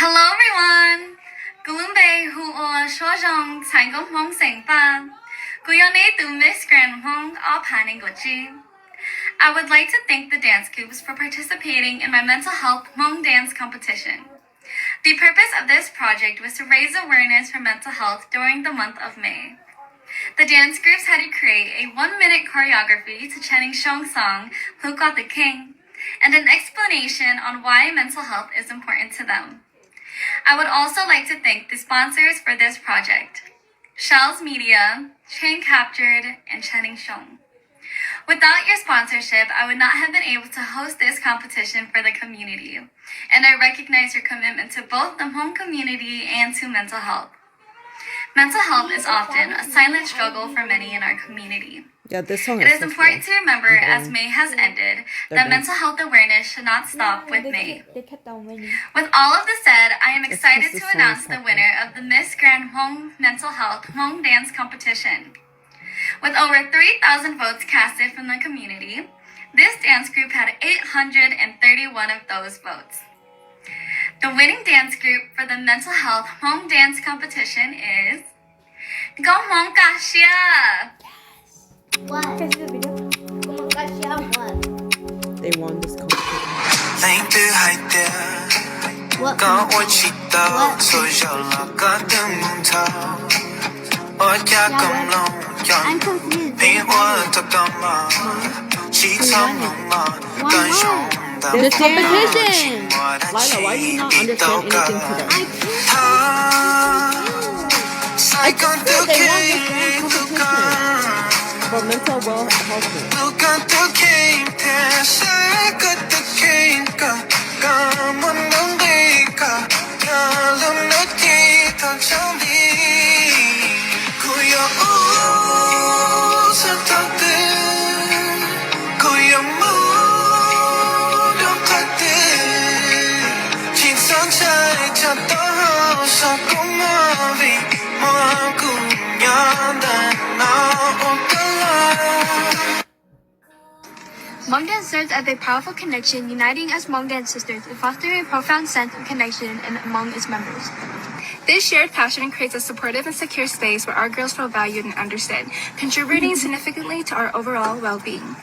Hello everyone! Gulumbe huo shojong Cheng Hmong sing fan. Guyone tu Miss Grand Hmong all panning gochi. I would like to thank the dance groups for participating in my mental health Hmong dance competition. The purpose of this project was to raise awareness for mental health during the month of May. The dance groups had to create a 1-minute choreography to Chenning Xiong song, Who Got the King, and an explanation on why mental health is important to them. I would also like to thank the sponsors for this project, Shell's Media, Cheng Captured, and Chenning Xiong. Without your sponsorship, I would not have been able to host this competition for the community, and I recognize your commitment to both the Hmong community and to mental health. Mental health is often a silent struggle for many in our community. Yeah, this song It is important to remember, as May has ended, that mental health awareness should not stop with May. With all of this said, I am excited to announce the winner of the Miss Grand Hmong Mental Health Hmong Dance Competition. With over 3,000 votes casted from the community, this dance group had 831 of those votes. The winning dance group for the Mental Health Hmong Dance Competition is Hmong Kasia! What? They won this competition. What? I'm confused. This competition! Lila, why do you not understand anything today? I can feel they won this grand competition for mental health. Hmong dance serves as a powerful connection, uniting us Hmong dance sisters and fostering a profound sense of connection among its members. This shared passion creates a supportive and secure space where our girls feel valued and understood, contributing significantly to our overall well-being.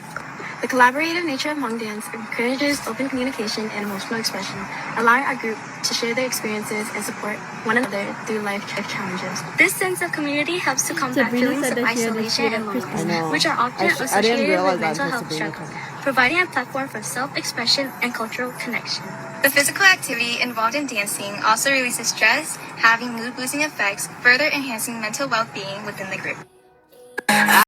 The collaborative nature of Hmong dance encourages open communication and emotional expression, allowing our group to share their experiences and support one another through life challenges. This sense of community helps to combat feelings of isolation and loneliness, which are often associated with mental health struggles, providing a platform for self-expression and cultural connection. The physical activity involved in dancing also releases stress, having mood-boosting effects, further enhancing mental well-being within the group.